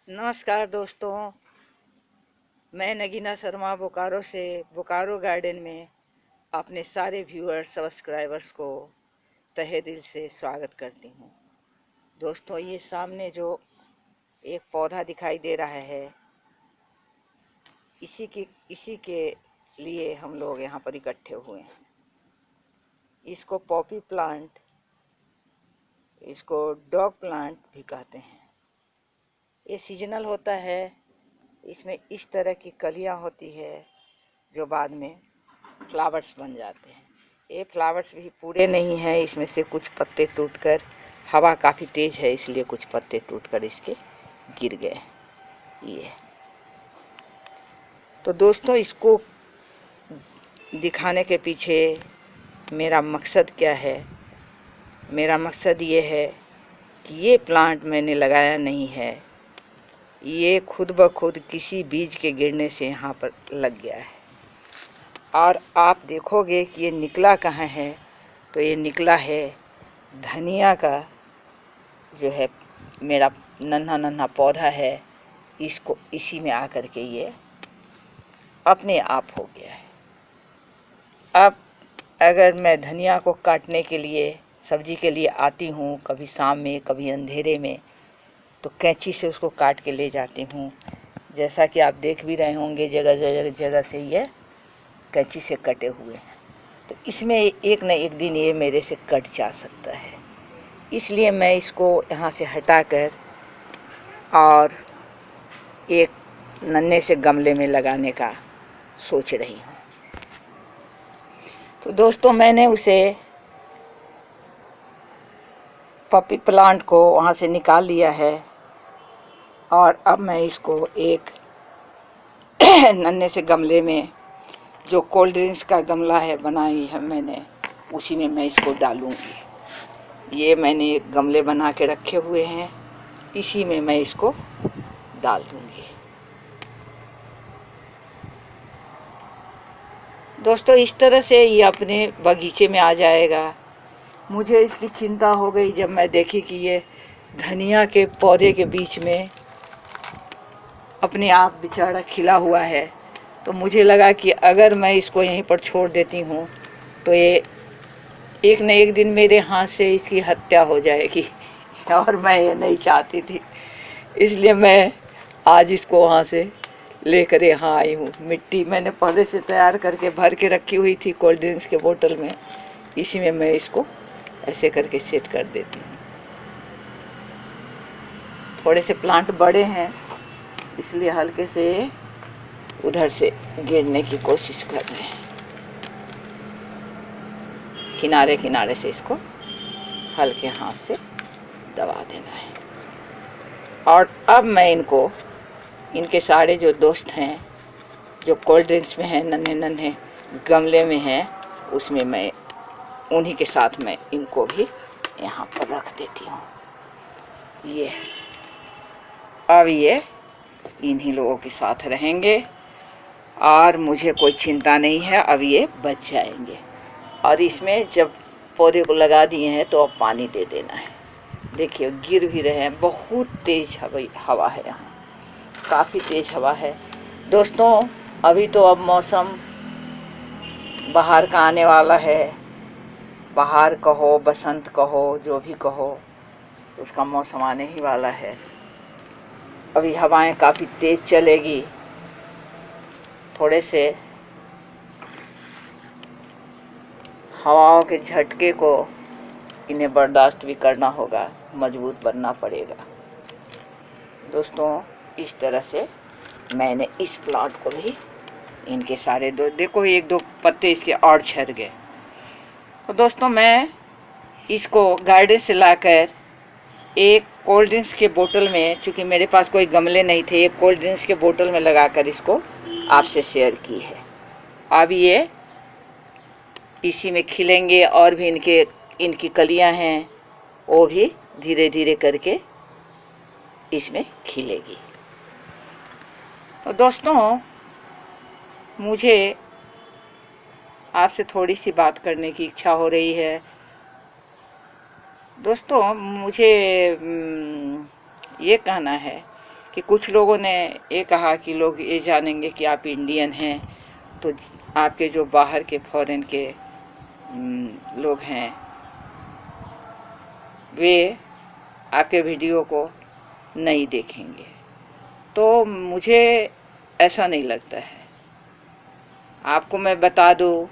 नमस्कार दोस्तों, मैं नगीना शर्मा बोकारो से बोकारो गार्डन में अपने सारे व्यूअर्स सब्सक्राइबर्स को तहे दिल से स्वागत करती हूँ। दोस्तों, ये सामने जो एक पौधा दिखाई दे रहा है, इसी के लिए हम लोग यहाँ पर इकट्ठे हुए हैं। इसको पॉपी प्लांट, इसको डॉग प्लांट भी कहते हैं। ये सीजनल होता है। इसमें इस तरह की कलियां होती है जो बाद में फ्लावर्स बन जाते हैं। ये फ्लावर्स भी पूरे नहीं हैं, इसमें से कुछ पत्ते टूटकर, हवा काफ़ी तेज है इसलिए कुछ पत्ते टूटकर इसके गिर गए। ये तो दोस्तों, इसको दिखाने के पीछे मेरा मकसद क्या है? मेरा मकसद ये है कि ये प्लांट मैंने लगाया नहीं है, ये खुद ब खुद किसी बीज के गिरने से यहाँ पर लग गया है। और आप देखोगे कि ये निकला कहाँ है, तो ये निकला है धनिया का, जो है मेरा नन्हा नन्हा पौधा है, इसको इसी में आकर के ये अपने आप हो गया है। अब अगर मैं धनिया को काटने के लिए, सब्जी के लिए आती हूँ, कभी शाम में कभी अंधेरे में, तो कैंची से उसको काट के ले जाती हूँ। जैसा कि आप देख भी रहे होंगे, जगह जगह से ये कैंची से कटे हुए हैं। तो इसमें एक न एक दिन ये मेरे से कट जा सकता है, इसलिए मैं इसको यहाँ से हटाकर और एक नन्हे से गमले में लगाने का सोच रही हूँ। तो दोस्तों, मैंने उसे पपी प्लांट को वहाँ से निकाल लिया है और अब मैं इसको एक नन्हे से गमले में, जो कोल्ड ड्रिंक्स का गमला है बनाई है मैंने, उसी में मैं इसको डालूँगी। ये मैंने एक गमले बना के रखे हुए हैं, इसी में मैं इसको डाल दूँगी। दोस्तों, इस तरह से ये अपने बगीचे में आ जाएगा। मुझे इसकी चिंता हो गई जब मैं देखी कि ये धनिया के पौधे के बीच में अपने आप बेचारा खिला हुआ है। तो मुझे लगा कि अगर मैं इसको यहीं पर छोड़ देती हूँ तो ये एक न एक दिन मेरे हाथ से इसकी हत्या हो जाएगी, और मैं ये नहीं चाहती थी। इसलिए मैं आज इसको वहाँ से लेकर यहाँ आई हूँ। मिट्टी मैंने पहले से तैयार करके भर के रखी हुई थी कोल्ड ड्रिंक्स के बोतल में, इसी में मैं इसको ऐसे करके सेट कर देती हूँ। थोड़े से प्लांट बड़े हैं, इसलिए हल्के से उधर से गिरने की कोशिश कर रहे हैं। किनारे किनारे से इसको हल्के हाथ से दबा देना है। और अब मैं इनको, इनके सारे जो दोस्त हैं जो कोल्ड ड्रिंक्स में हैं, नन्हे नन्हे गमले में हैं, उसमें मैं उन्हीं के साथ मैं इनको भी यहाँ पर रख देती हूँ। ये अब ये इन्हीं लोगों के साथ रहेंगे और मुझे कोई चिंता नहीं है। अब ये बच जाएंगे। और इसमें जब पौधे को लगा दिए हैं तो अब पानी दे देना है। देखिए, गिर भी रहे हैं। बहुत तेज़ हवा है, यहाँ काफ़ी तेज़ हवा है। दोस्तों, अभी तो अब मौसम बाहर का आने वाला है। बाहर कहो, बसंत कहो, जो भी कहो, उसका मौसम आने ही वाला है। अभी हवाएं काफ़ी तेज़ चलेगी। थोड़े से हवाओं के झटके को इन्हें बर्दाश्त भी करना होगा, मजबूत बनना पड़ेगा। दोस्तों, इस तरह से मैंने इस प्लांट को भी, इनके सारे देखो एक दो पत्ते इसके और झड़ गए। तो दोस्तों, मैं इसको गार्डन से लाकर एक कोल्ड ड्रिंक्स के बोतल में, चूँकि मेरे पास कोई गमले नहीं थे, एक कोल्ड ड्रिंक्स के बोतल में लगाकर इसको आपसे शेयर की है। अब ये इसी में खिलेंगे और भी इनकी कलियां हैं, वो भी धीरे धीरे करके इसमें खिलेगी। तो दोस्तों, मुझे आपसे थोड़ी सी बात करने की इच्छा हो रही है। दोस्तों, मुझे ये कहना है कि कुछ लोगों ने ये कहा कि लोग ये जानेंगे कि आप इंडियन हैं तो आपके जो बाहर के फॉरेन के लोग हैं वे आपके वीडियो को नहीं देखेंगे। तो मुझे ऐसा नहीं लगता है। आपको मैं बता दूं,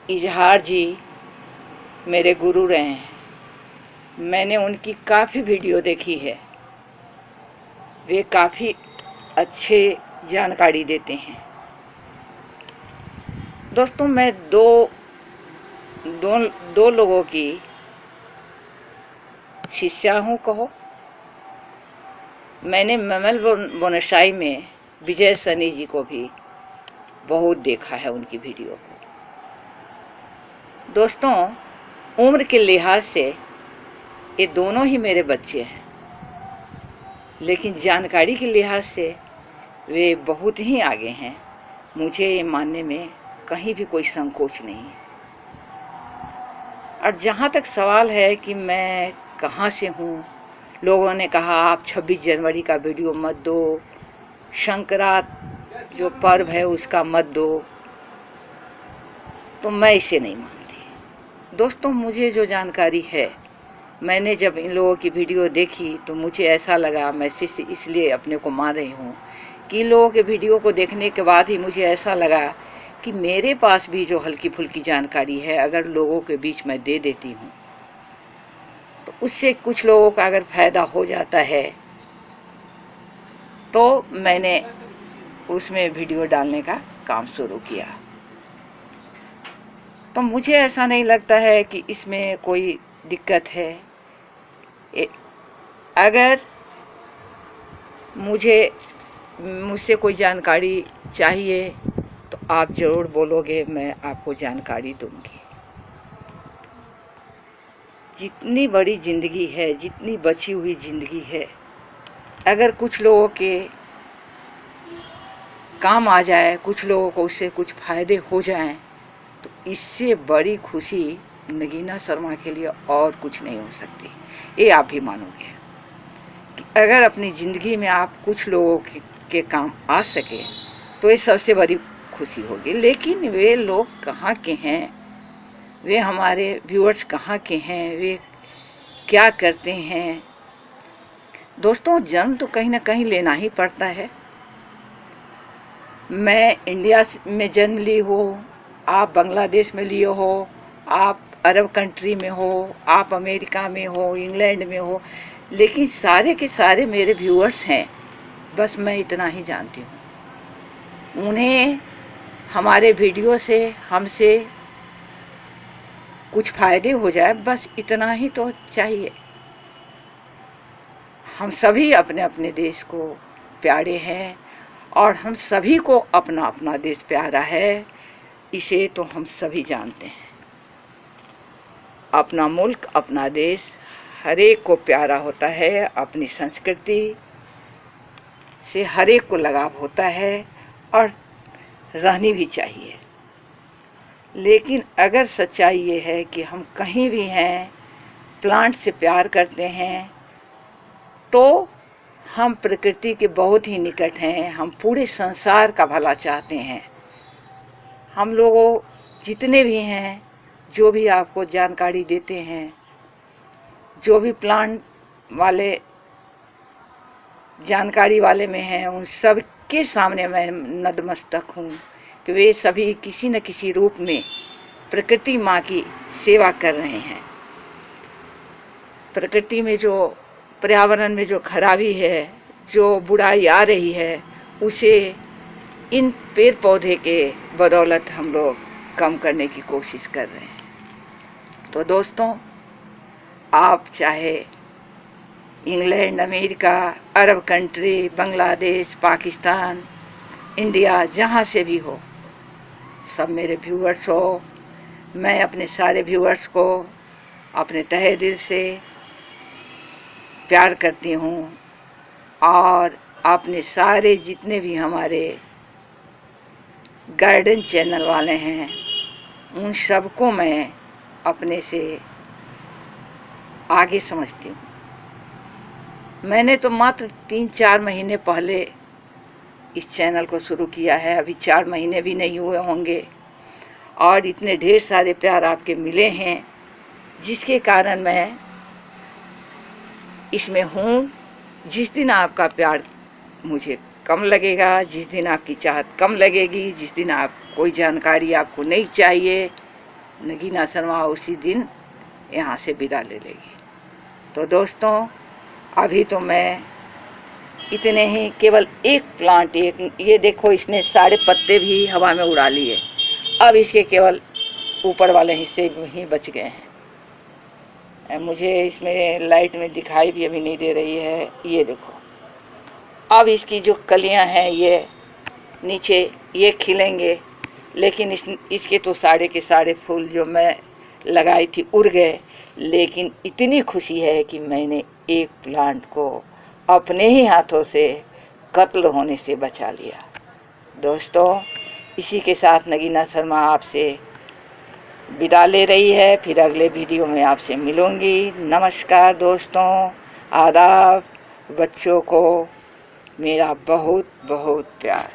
इजहार जी मेरे गुरु रहे हैं, मैंने उनकी काफ़ी वीडियो देखी है, वे काफ़ी अच्छे जानकारी देते हैं। दोस्तों मैं दो लोगों की शिष्या हूँ कहो। मैंने मेमल बोनसाई में विजय सनी जी को भी बहुत देखा है, उनकी वीडियो को। दोस्तों उम्र के लिहाज से ये दोनों ही मेरे बच्चे हैं, लेकिन जानकारी के लिहाज से वे बहुत ही आगे हैं। मुझे ये मानने में कहीं भी कोई संकोच नहीं है। और जहाँ तक सवाल है कि मैं कहाँ से हूँ, लोगों ने कहा आप 26 जनवरी का वीडियो मत दो, संक्रांत जो पर्व है उसका मत दो, तो मैं इसे नहीं मानती। दोस्तों मुझे जो जानकारी है, मैंने जब इन लोगों की वीडियो देखी तो मुझे ऐसा लगा, मैं इसलिए अपने को मान रही हूँ कि इन लोगों के वीडियो को देखने के बाद ही मुझे ऐसा लगा कि मेरे पास भी जो हल्की फुल्की जानकारी है अगर लोगों के बीच में दे देती हूँ तो उससे कुछ लोगों का अगर फ़ायदा हो जाता है, तो मैंने उसमें वीडियो डालने का काम शुरू किया। तो मुझे ऐसा नहीं लगता है कि इसमें कोई दिक्कत है। अगर मुझसे कोई जानकारी चाहिए तो आप ज़रूर बोलोगे, मैं आपको जानकारी दूंगी। जितनी बड़ी ज़िंदगी है, जितनी बची हुई ज़िंदगी है, अगर कुछ लोगों के काम आ जाए, कुछ लोगों को उससे कुछ फ़ायदे हो जाएं, तो इससे बड़ी खुशी नगीना शर्मा के लिए और कुछ नहीं हो सकती। ये आप भी मानोगे कि अगर अपनी ज़िंदगी में आप कुछ लोगों के काम आ सके तो ये सबसे बड़ी खुशी होगी। लेकिन वे लोग कहाँ के हैं, वे हमारे व्यूअर्स कहाँ के हैं, वे क्या करते हैं। दोस्तों जन्म तो कहीं ना कहीं लेना ही पड़ता है। मैं इंडिया में जन्म ली हो, आप बांग्लादेश में लिए हो, आप अरब कंट्री में हो, आप अमेरिका में हो, इंग्लैंड में हो, लेकिन सारे के सारे मेरे व्यूअर्स हैं। बस मैं इतना ही जानती हूँ, उन्हें हमारे वीडियो से हमसे कुछ फ़ायदे हो जाए, बस इतना ही तो चाहिए। हम सभी अपने अपने देश को प्यारे हैं और हम सभी को अपना अपना देश प्यारा है, इसे तो हम सभी जानते हैं। अपना मुल्क, अपना देश हर एक को प्यारा होता है, अपनी संस्कृति से हर एक को लगाव होता है और रहनी भी चाहिए। लेकिन अगर सच्चाई ये है कि हम कहीं भी हैं, प्लांट से प्यार करते हैं, तो हम प्रकृति के बहुत ही निकट हैं, हम पूरे संसार का भला चाहते हैं। हम लोगों जितने भी हैं, जो भी आपको जानकारी देते हैं, जो भी प्लांट वाले जानकारी वाले में हैं, उन सब के सामने मैं नतमस्तक हूँ कि वे सभी किसी न किसी रूप में प्रकृति माँ की सेवा कर रहे हैं। प्रकृति में जो पर्यावरण में जो खराबी है, जो बुराई आ रही है, उसे इन पेड़ पौधे के बदौलत हम लोग कम करने की कोशिश कर रहे हैं। तो दोस्तों आप चाहे England, America, Arab country, Bangladesh, Pakistan, India, जहाँ से भी हो, सब मेरे व्यूअर्स हो, मैं अपने सारे व्यूअर्स को अपने तहे दिल से प्यार करती हूँ। और अपने सारे जितने भी हमारे गार्डन चैनल वाले हैं, उन सबको मैं अपने से आगे समझती हूँ। मैंने तो मात्र 3-4 महीने पहले इस चैनल को शुरू किया है, अभी 4 महीने भी नहीं हुए होंगे, और इतने ढेर सारे प्यार आपके मिले हैं, जिसके कारण मैं इसमें हूँ। जिस दिन आपका प्यार मुझे कम लगेगा, जिस दिन आपकी चाहत कम लगेगी, जिस दिन आप कोई जानकारी आपको नहीं चाहिए, नगीना शर्मा उसी दिन यहाँ से विदा ले लेगी। तो दोस्तों, अभी तो मैं इतने ही, केवल एक प्लांट, एक ये देखो, इसने सारे पत्ते भी हवा में उड़ा लिए। अब इसके केवल ऊपर वाले हिस्से ही बच गए हैं। मुझे इसमें लाइट में दिखाई भी अभी नहीं दे रही है। ये देखो, अब इसकी जो कलियां हैं ये नीचे ये खिलेंगे, लेकिन इसके तो सारे के सारे फूल जो मैं लगाई थी उड़ गए। लेकिन इतनी खुशी है कि मैंने एक प्लांट को अपने ही हाथों से कत्ल होने से बचा लिया। दोस्तों, इसी के साथ नगीना शर्मा आपसे विदा ले रही है। फिर अगले वीडियो में आपसे मिलूंगी। नमस्कार दोस्तों, आदाब। बच्चों को मेरा बहुत बहुत प्यार।